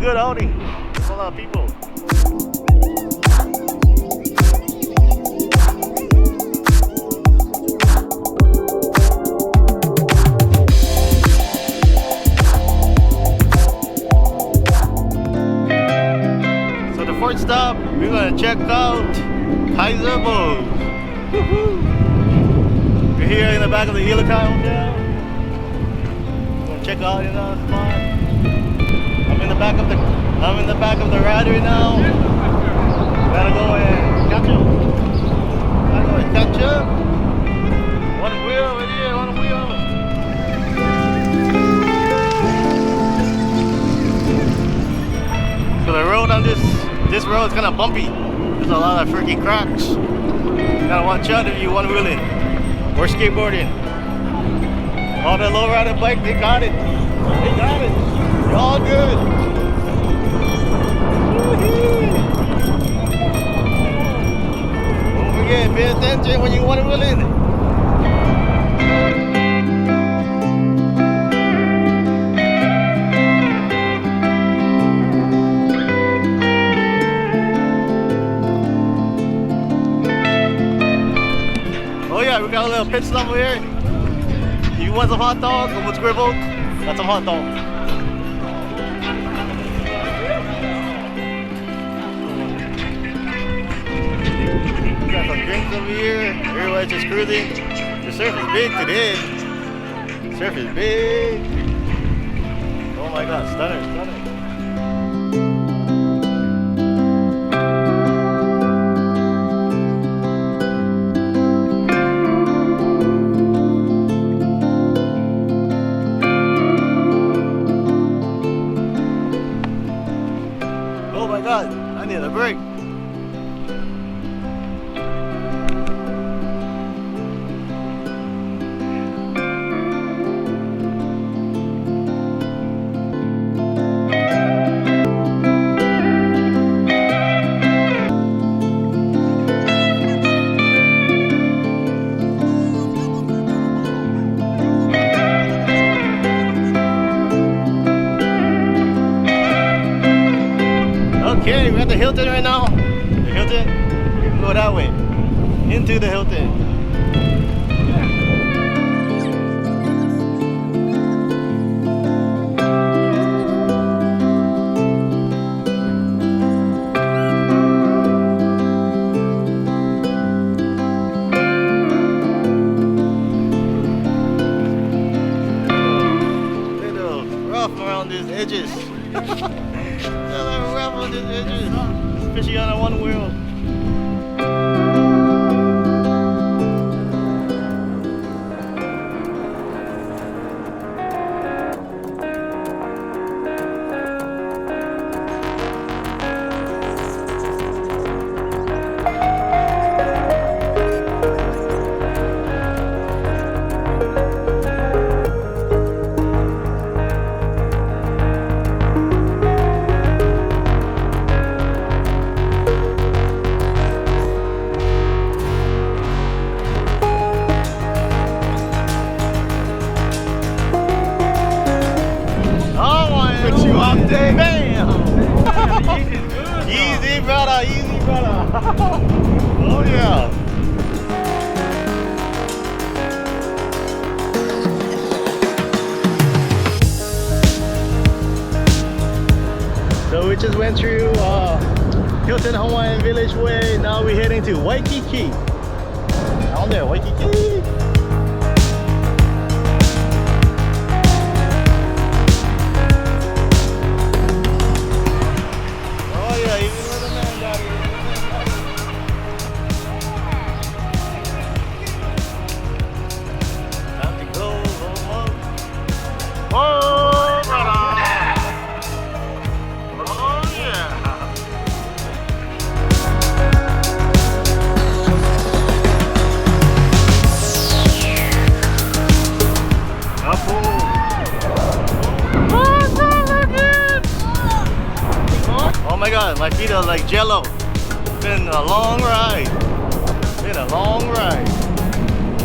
good outing. There's a lot of people. So the fourth stop, we're gonna check out Kaimana. We're here in the back of the Ilokai Hotel. Check out spot. I'm in the back of the ride right now. Gotta go and catch up. One wheel right here, one wheel. So the road on this road is kinda bumpy. There's a lot of freaking cracks. You gotta watch out if you one wheeling or skateboarding. All the low-rider bike, they got it. They got it. They're all good. Don't forget, pay attention when you want to wheel in. Oh yeah, we got a little pit stop over here. You want some hot dog with scribble? Got some hot dog. Got some drinks over here. Everybody's just cruising. The surf is big today. The surf is big. Oh my god, stunner. I need a break. Okay, we're at the Hilton right now. The Hilton, we can go that way. Into the Hilton. Little rough around these edges. Especially on a one wheel. Bam! Easy brother, easy brother. Oh yeah. So we just went through Hilton Hawaiian Village Way. Now we're heading to Waikiki. Down there, Waikiki. Oh my god, my feet are like jello. It's been a long ride.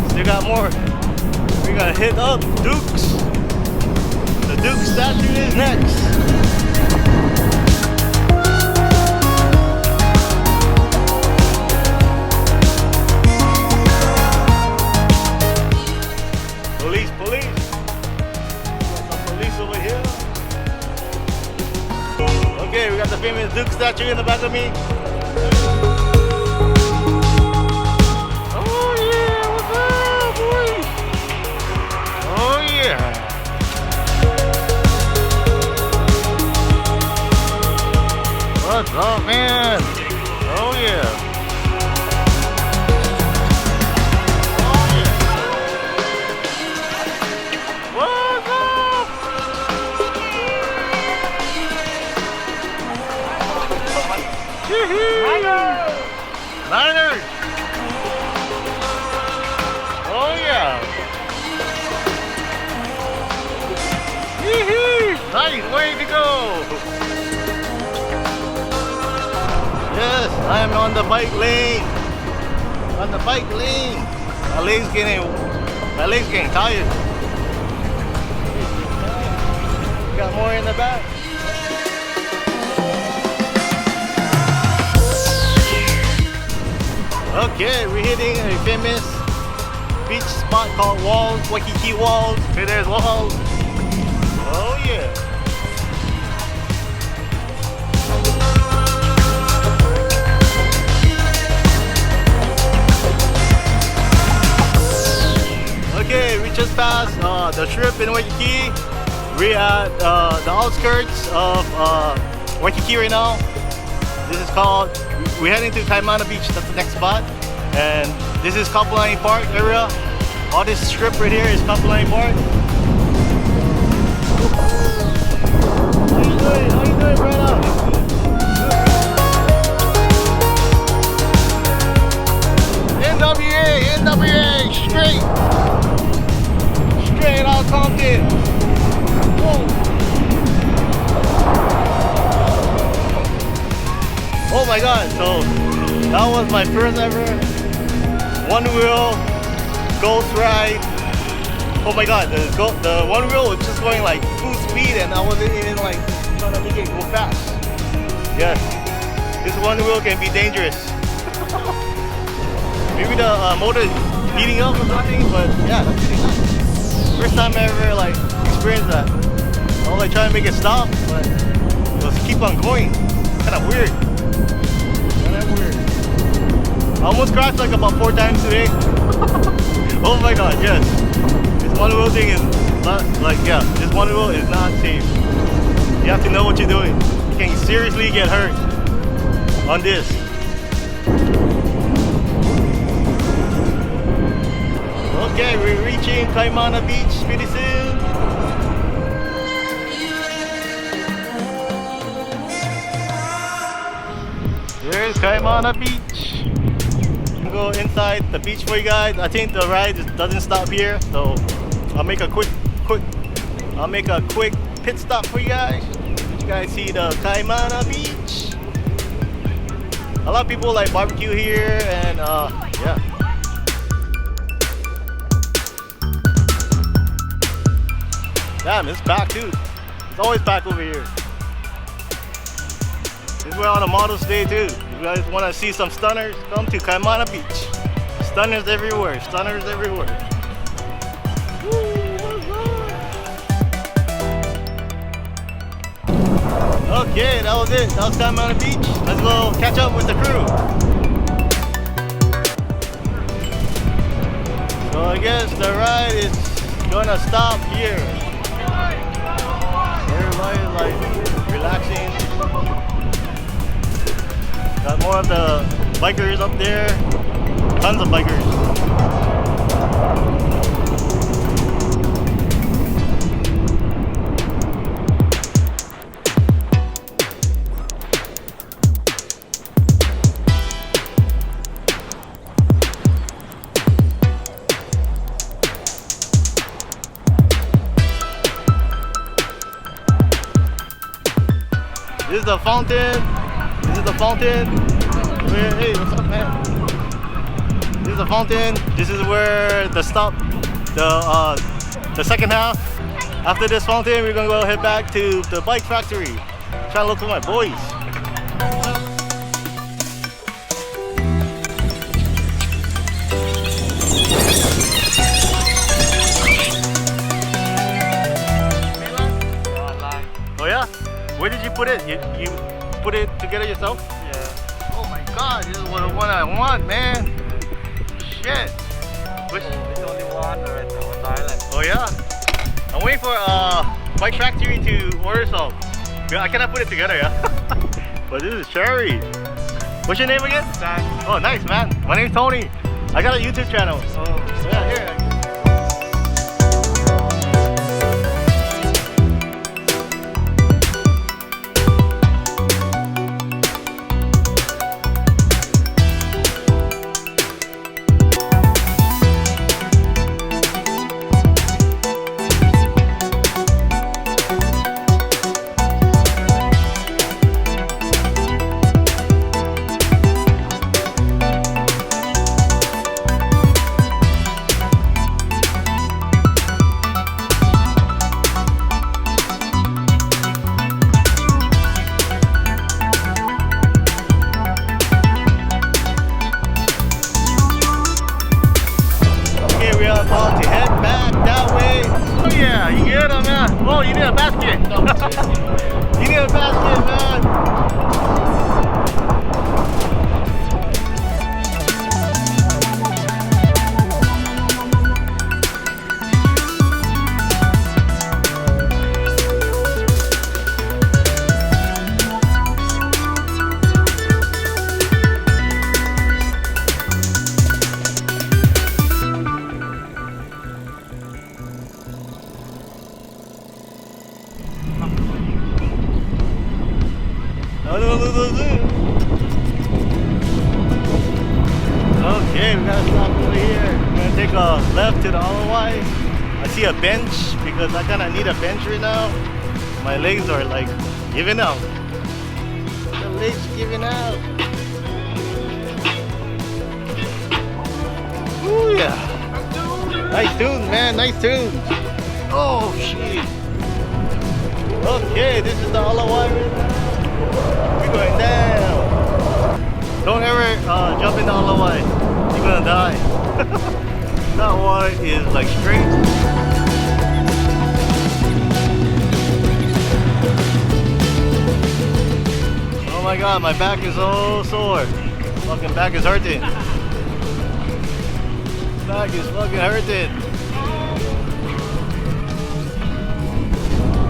Still got more. We're gonna hit up Duke's. The Duke statue is next. you in the back of me? Oh yeah, what's up, boys? Oh yeah. What's up, man? Oh yeah. Niners! Oh yeah! Nice, way to go! Yes, I am on the bike lane. On the bike lane. My legs getting tired. Got more in the back. Okay, we're hitting a famous beach spot called Walls, Waikiki Walls. Hey, there's Walls. Oh yeah. Okay, we just passed the strip in Waikiki. We're at the outskirts of Waikiki right now. This is called, we're heading to Kaimana Beach, that's the next spot. And this is Kapolani Park area. All this strip right here is Kapolani Park. How you doing? How you doing, brother? NWA, straight out Compton. Whoa. Oh my god, so that was my first ever one wheel ghost ride. Oh my god, the one wheel was just going like full speed and I wasn't even like trying to make it go fast. Yes, this one wheel can be dangerous. Maybe the motor is heating up or something, but yeah, that's pretty nice. First time I ever like experienced that. I was like trying to make it stop, but it was keep on going. Kind of weird. I almost crashed like about 4 times today. Oh my god, yes. This one wheel thing is not like, yeah, this one wheel is not safe. You have to know what you're doing. You can seriously get hurt on this. Okay, we're reaching Kaimana Beach pretty soon. Here's Kaimana Beach. Go inside the beach for you guys. I think the ride doesn't stop here, so I'll make a quick pit stop for you guys. You guys see the Kaimana Beach. A lot of people like barbecue here, and yeah. Damn, it's packed too. It's always packed over here. This is where all the models stay too. If you guys want to see some stunners, come to Kaimana Beach. Stunners everywhere, stunners everywhere. Woo, what's up? Okay, that was it. That was Kaimana Beach. Let's go catch up with the crew. So I guess the ride is gonna stop here. Everybody's like relaxing. Got more of the bikers up there. Tons of bikers. This is the fountain. This is the fountain. Hey, what's up, man? This is the fountain. This is where the stop, the second half. After this fountain, we're gonna go head back to the bike factory. Try to look for my boys. Oh yeah? Where did you put it? You put it together yourself? Yeah. Oh my god, this is what I want, man. Shit. Which... It's only one right now on the island. Oh yeah? I'm waiting for Bike Factory to order some. I cannot put it together, yeah? But this is cherry. What's your name again? Zach. Oh, nice, man. My name's Tony. I got a YouTube channel. Oh. Yeah, here. About to head back that way. Oh yeah, you get them, man. Oh, you need a basket. You need a basket, man. Okay, we gotta stop over here. We're gonna take a left to the Hawaii. I see a bench because I kinda need a bench right now. My legs are like giving out. The legs giving out. Ooh yeah. Nice tunes, man, nice tunes. Oh shit. Okay, this is the Hawaii right now. We're going down. Don't ever jump in the Hawaii. You're gonna die. That water is like straight. Oh my god, my back is so sore. Fucking back is hurting. Back is fucking hurting.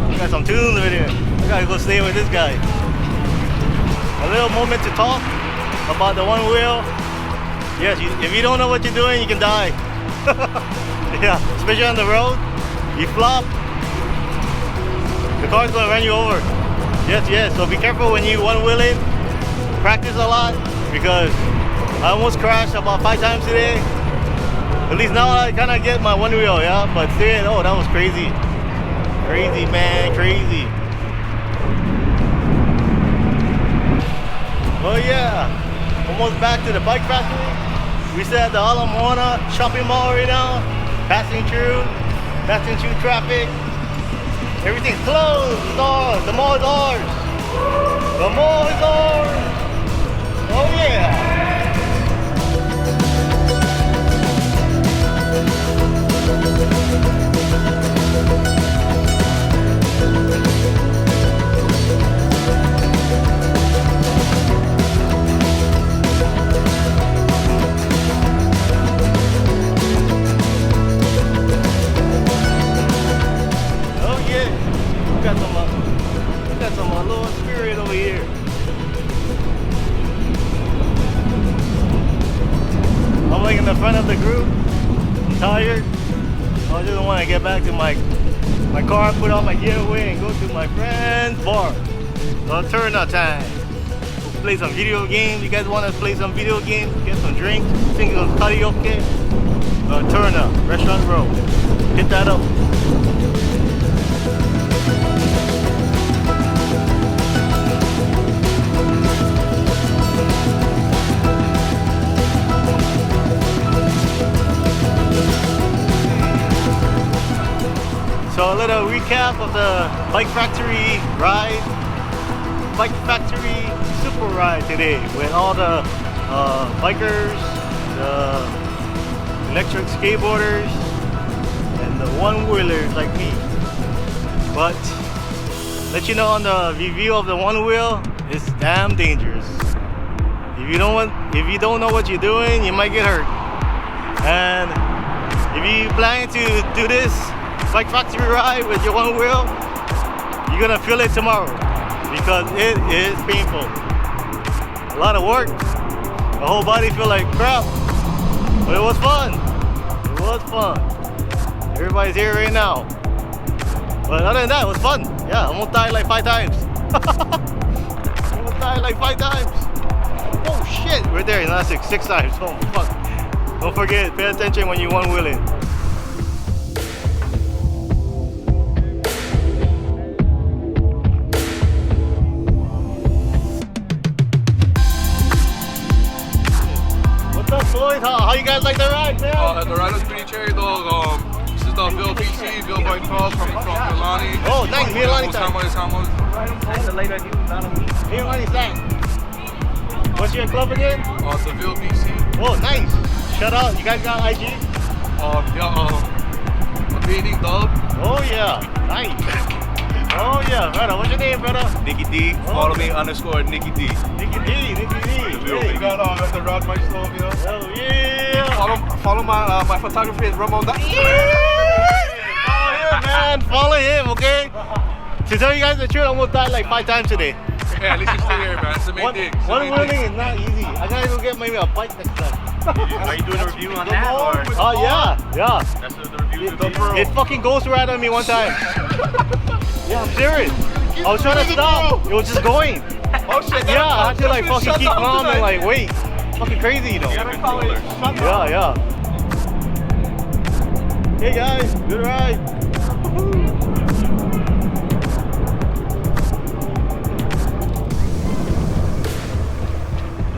I got some tunes over there. I gotta go stay with this guy. A little moment to talk about the one wheel. Yes, if you don't know what you're doing, you can die. Yeah, especially on the road. You flop, the car's gonna run you over. Yes, yes, so be careful when you one wheeling. Practice a lot because I almost crashed about 5 times today. At least now I kind of get my one wheel, yeah, but still, oh, that was crazy. Crazy, man, crazy. Oh yeah, almost back to the bike factory. We still at the Moana shopping mall right now. Passing through traffic. Everything's closed. It's ours. The mall is ours. The mall is ours. Oh yeah. Got some little spirit over here. I'm like in the front of the group. I'm tired. I just want to get back to my car, put all my gear away, and go to my friend's bar. Turn up time. Let's play some video games. You guys want to play some video games? Get some drinks, sing some karaoke. Turn up, Restaurant Row. Hit that up. So a little recap of the Bike Factory ride. Bike Factory Super Ride today with all the bikers, the electric skateboarders, and the one-wheelers like me. But let you know on the review of the one wheel, It's damn dangerous. If you don't know what you're doing, you might get hurt. And if you plan to do this bike factory ride with your one wheel, you're gonna feel it tomorrow because it is painful. A lot of work. The whole body feel like crap, but it was fun. It was fun. Everybody's here right now. But other than that, it was fun. Yeah, I almost died like 5 times. Almost died like 5 times. Oh shit, right there, not 6 times. Oh fuck. Don't forget, pay attention when you one wheeling. What's up, boys? How you guys like the ride, man? The ride was pretty cherry, dog. This is the Bill BC, Bill Bike Talk coming from Milani. Oh, nice. Milani time. Milani time. What's your club again? The Bill BC. Oh, nice. Shout out. You guys got IG? A beating dub. Oh, yeah. Nice. Oh, yeah. Brother, what's your name, brother? Nicky D. Follow me _ Nicky D. Nicky D. You got the Rod My Stove, you know? Oh, yeah. Follow my photography is Ramon. Follow him, man. Follow him, okay? To tell you guys the truth, I almost died like 5 times today. Yeah, at least you're still here, man. It's the main thing. One wheeling is not easy. I gotta go get maybe a bike next time. Are you doing a review on that? Or? Oh, yeah. That's what the review is. It fucking ghost right on me one time. Yeah, I'm serious. I was trying to stop. It was just going. Oh shit. Yeah, I had to like fucking keep calm and like wait. Fucking crazy, you know. Yeah. Hey guys, good ride.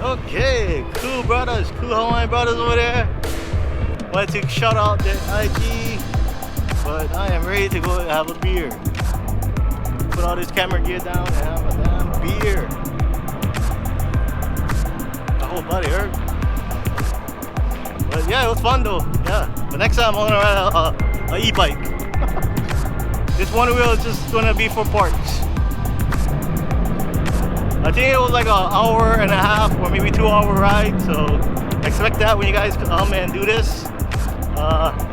Okay, cool brothers, cool Hawaiian brothers over there. Wanted to shout out their IG, but I am ready to go have a beer. Put all this camera gear down and have a damn beer. My whole body hurt. But yeah, it was fun though. Yeah. But next time I'm gonna ride a e-bike. This one wheel is just gonna be for parks. I think it was like an hour and a half or maybe 2-hour ride. So expect that when you guys come and do this.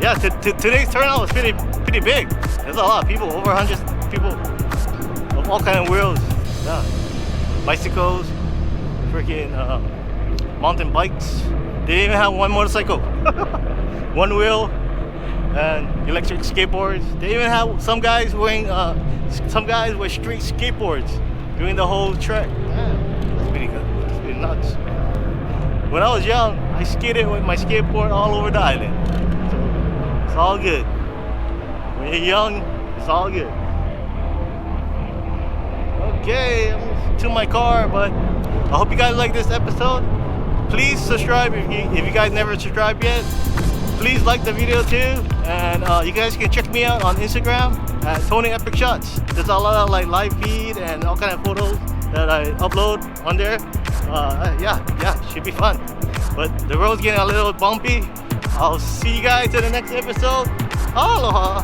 Yeah, today's turnout was pretty big. There's a lot of people, over 100 people of all kind of wheels. Yeah, bicycles, freaking mountain bikes. They even have one motorcycle, one wheel, and electric skateboards. They even have some guys wearing, some guys with street skateboards doing the whole trek. Damn, that's pretty good. That's pretty nuts. When I was young, I skated with my skateboard all over the island. So it's all good. When you're young, it's all good. Okay, I'm to my car, but I hope you guys like this episode. Please subscribe if you guys never subscribed yet. Please like the video too, and you guys can check me out on Instagram at Tony Epic Shots. There's a lot of like live feed and all kind of photos that I upload on there. Yeah, should be fun. But the road's getting a little bumpy. I'll see you guys in the next episode. Aloha.